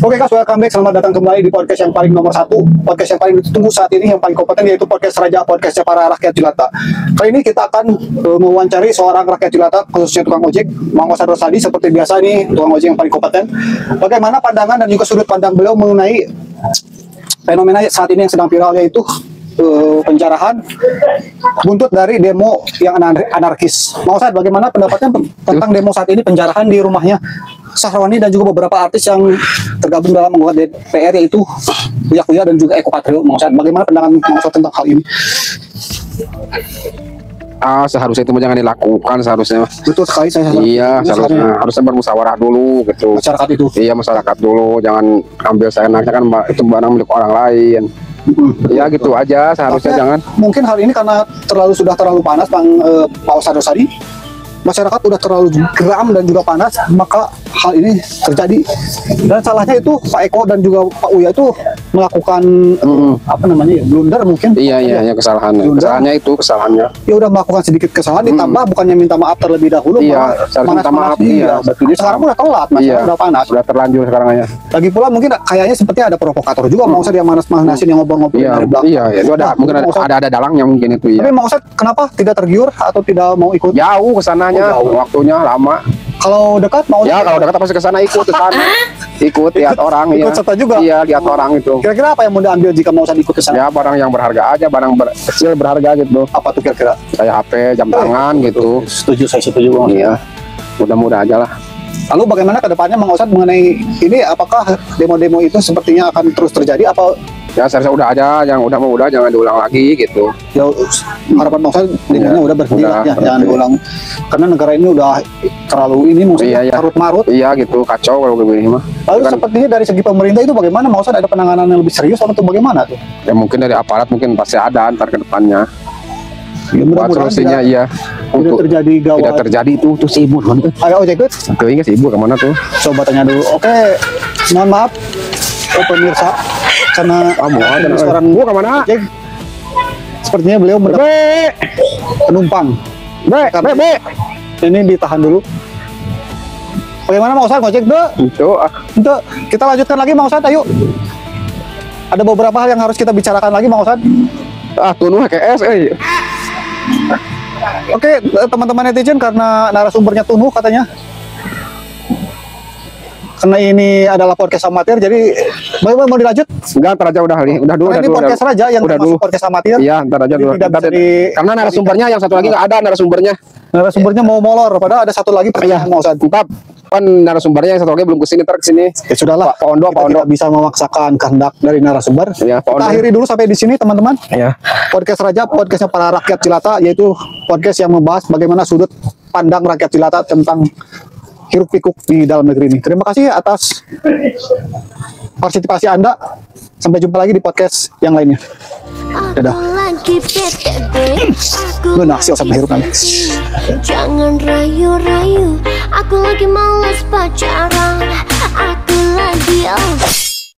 Oke guys, welcome back. Selamat datang kembali di podcast yang paling nomor 1, podcast yang paling ditunggu saat ini, yang paling kompeten, yaitu podcast Raja, podcastnya para rakyat jelata. Kali ini kita akan mewawancari seorang rakyat jelata, khususnya tukang ojek, Mang Osad Rosadi. Seperti biasa nih, tukang ojek yang paling kompeten. Bagaimana pandangan dan juga sudut pandang beliau mengenai fenomena saat ini yang sedang viral, yaitu penjarahan buntut dari demo yang anarkis. Mang Osad, bagaimana pendapatnya tentang demo saat ini, penjarahan di rumahnya Sahrawani dan juga beberapa artis yang tergabung dalam membuat DPR, yaitu Uya Kuya dan juga Eko Patrio? Mang Osad, bagaimana pandangan Mang Osad tentang hal ini? Seharusnya itu jangan dilakukan seharusnya. Betul sekali, saya iya, harusnya bermusyawarah dulu gitu. Masyarakat itu. Iya, masyarakat dulu, jangan ambil seenaknya, kan itu barang milik orang lain. Ya gitu aja seharusnya. Jangan. Mungkin hal ini karena sudah terlalu panas, Pak Osad Rosadi. Masyarakat udah terlalu geram dan juga panas, maka hal ini terjadi. Dan salahnya itu Pak Eko dan juga Pak Uya itu melakukan apa namanya ya, blunder mungkin. Iya, kesalahannya itu kesalahannya. Ya udah melakukan sedikit kesalahan, ditambah bukannya minta maaf terlebih dahulu. Iya, minta maaf. Iya, betul. Sekarang udah telat, masyarakat udah panas. Udah terlanjur sekarang aja. Lagi pula mungkin kayaknya seperti ada provokator juga, Mang Osad, yang manas-manasin, yang ngobrol-ngobrol dari belakang. Iya, itu ada, mungkin ada dalangnya mungkin itu ya. Tapi Mang Osad kenapa tidak tergiur atau tidak mau ikut? Jauh kesananya, waktunya lama. Kalau dekat mau? Ya, kalau dekat pasti ke sana, ikut ke sana. Ikut lihat orang, ikut serta juga. Iya, lihat orang itu. Kira-kira apa yang mau diambil jika mau ikut ke sana? Ya, barang yang berharga aja, barang kecil berharga gitu. Apa tuh kira-kira? Kayak HP, jam tangan gitu. Setuju, saya setuju. Iya. Mudah-mudah aja lah. Lalu bagaimana ke depannya Mang Osad mengenai ini? Apakah demo-demo itu sepertinya akan terus terjadi? Apa ya seharusnya udah aja, yang udah jangan diulang lagi gitu. Ya, harapan Mang Osad demonya udah berhenti lah ya, jangan diulang. Karena negara ini udah terlalu ini maksudnya karut-marut. Iya gitu, kacau kalau begini mah. Lalu kan, sepertinya dari segi pemerintah itu bagaimana Mang Osad, ada penanganan yang lebih serius atau bagaimana tuh? Ya mungkin dari aparat mungkin pasti ada ntar ke depannya. Ya, buat solusinya iya. Tidak terjadi gawat. Tidak terjadi itu si ibu kan. Ayo ojek tuh. Tuh ingat si ibu kemana tuh? Coba tanya dulu. Oke, mohon maaf. Pemirsa, karena seorang gua kemana? Ojek, sepertinya beliau mendapat penumpang. Be. Ini ditahan dulu. Bagaimana Mang Osad ngojek tuh? Itu kita lanjutkan lagi Mang Osad, ayo. Ada beberapa hal yang harus kita bicarakan lagi Mang Osad. Tunuh KS, Oke, teman-teman netizen, karena narasumbernya Tunuh katanya, karena ini adalah podcast amatir, jadi mau dilanjut? Enggak, ntar aja udah dulu. Ini podcast Raja yang masuk podcast amatir. Iya, ntar aja dulu. Karena narasumbernya yang satu lagi nggak ada narasumbernya. Narasumbernya mau molor, padahal ada satu lagi pertanyaan Mang Osad. Entah kan narasumbernya yang satu lagi belum kesini, ntar kesini. Ya sudahlah, Pak Ondo bisa memaksakan kehendak dari narasumber. Ya, kita akhiri dulu sampai di sini teman-teman. Ya. Podcast Raja, podcastnya para rakyat jelata, yaitu podcast yang membahas bagaimana sudut pandang rakyat jelata tentang hiruk pikuk di dalam negeri ini. Terima kasih atas partisipasi Anda. Sampai jumpa lagi di podcast yang lainnya. Dadah. Lu naksir sama hiruk nanti. Jangan rayu-rayu, aku lagi malas pacaran, aku lagi